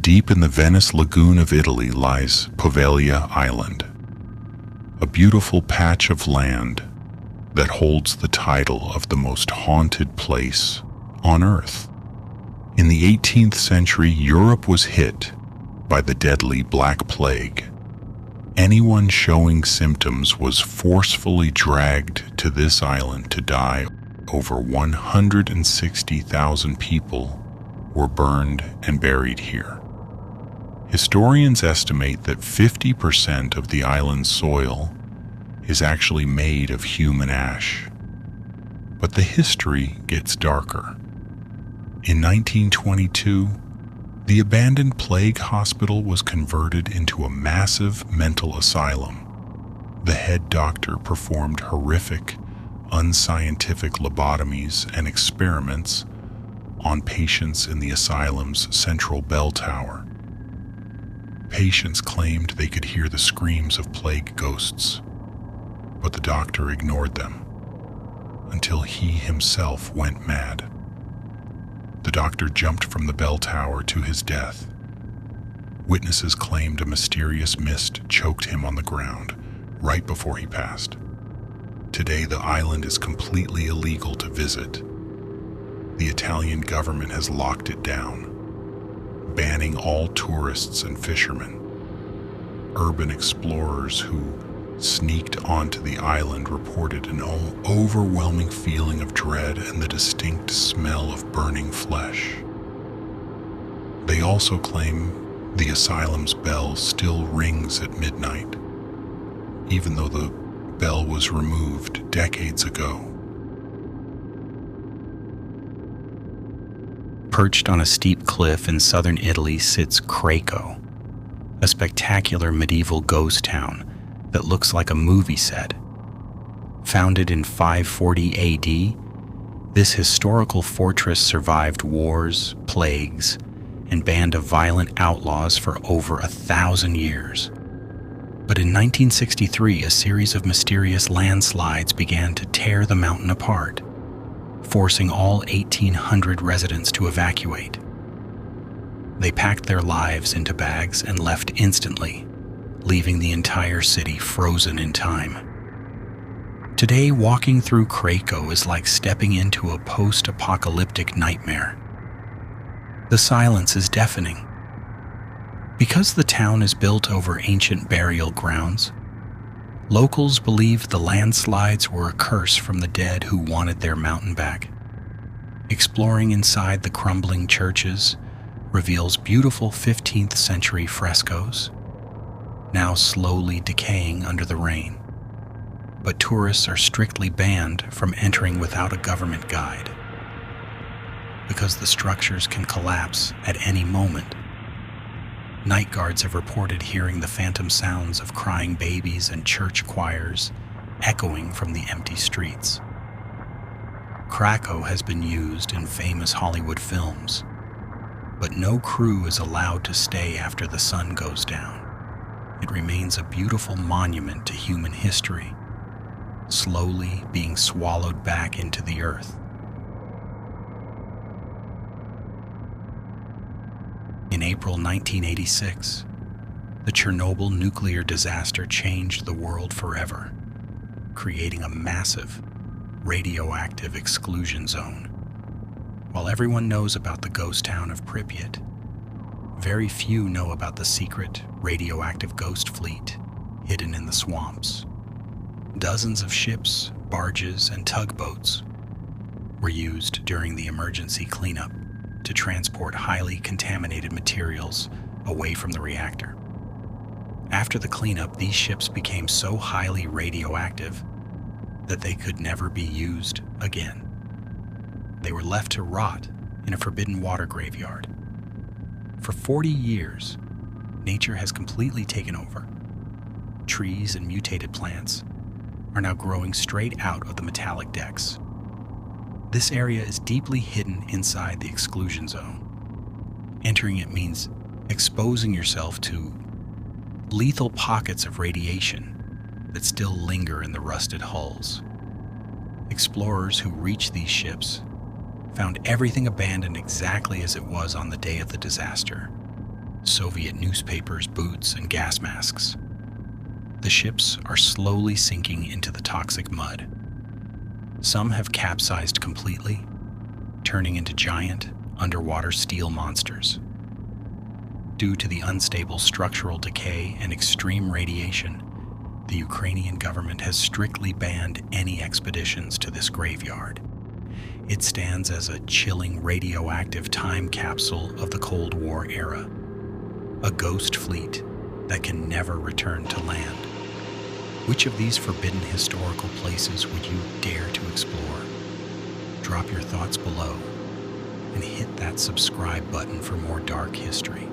Deep in the Venice lagoon of Italy lies Poveglia Island, a beautiful patch of land that holds the title of the most haunted place on Earth. In the 18th century, Europe was hit by the deadly Black Plague. Anyone showing symptoms was forcefully dragged to this island to die. Over 160,000 people were burned and buried here. Historians estimate that 50% of the island's soil is actually made of human ash. But the history gets darker. In 1922, the abandoned plague hospital was converted into a massive mental asylum. The head doctor performed horrific, unscientific lobotomies and experiments on patients in the asylum's central bell tower. Patients claimed they could hear the screams of plague ghosts, but the doctor ignored them until he himself went mad. The doctor jumped from the bell tower to his death. Witnesses claimed a mysterious mist choked him on the ground right before he passed. Today, the island is completely illegal to visit. The Italian government has locked it down, banning all tourists and fishermen. Urban explorers who sneaked onto the island reported an overwhelming feeling of dread and the distinct smell of burning flesh. They also claim the asylum's bell still rings at midnight, even though the bell was removed decades ago. Perched on a steep cliff in southern Italy sits Craco, a spectacular medieval ghost town that looks like a movie set. Founded in 540 AD, this historical fortress survived wars, plagues, and band of violent outlaws for over 1,000 years. But in 1963, a series of mysterious landslides began to tear the mountain apart, forcing all 1,800 residents to evacuate. They packed their lives into bags and left instantly, leaving the entire city frozen in time. Today, walking through Craco is like stepping into a post-apocalyptic nightmare. The silence is deafening. Because the town is built over ancient burial grounds, locals believe the landslides were a curse from the dead who wanted their mountain back. Exploring inside the crumbling churches reveals beautiful 15th century frescoes, now slowly decaying under the rain. But tourists are strictly banned from entering without a government guide, because the structures can collapse at any moment. Night guards have reported hearing the phantom sounds of crying babies and church choirs echoing from the empty streets. Craco has been used in famous Hollywood films, but no crew is allowed to stay after the sun goes down. It remains a beautiful monument to human history, slowly being swallowed back into the earth. In April 1986, the Chernobyl nuclear disaster changed the world forever, creating a massive radioactive exclusion zone. While everyone knows about the ghost town of Pripyat, very few know about the secret radioactive ghost fleet hidden in the swamps. Dozens of ships, barges, and tugboats were used during the emergency cleanup to transport highly contaminated materials away from the reactor. After the cleanup, these ships became so highly radioactive that they could never be used again. They were left to rot in a forbidden water graveyard. For 40 years, nature has completely taken over. Trees and mutated plants are now growing straight out of the metallic decks. This area is deeply hidden inside the exclusion zone. Entering it means exposing yourself to lethal pockets of radiation that still linger in the rusted hulls. Explorers who reached these ships found everything abandoned exactly as it was on the day of the disaster. Soviet newspapers, boots, and gas masks. The ships are slowly sinking into the toxic mud. Some have capsized completely, turning into giant, underwater steel monsters. Due to the unstable structural decay and extreme radiation, the Ukrainian government has strictly banned any expeditions to this graveyard. It stands as a chilling radioactive time capsule of the Cold War era, a ghost fleet that can never return to land. Which of these forbidden historical places would you dare to explore? Drop your thoughts below and hit that subscribe button for more dark history.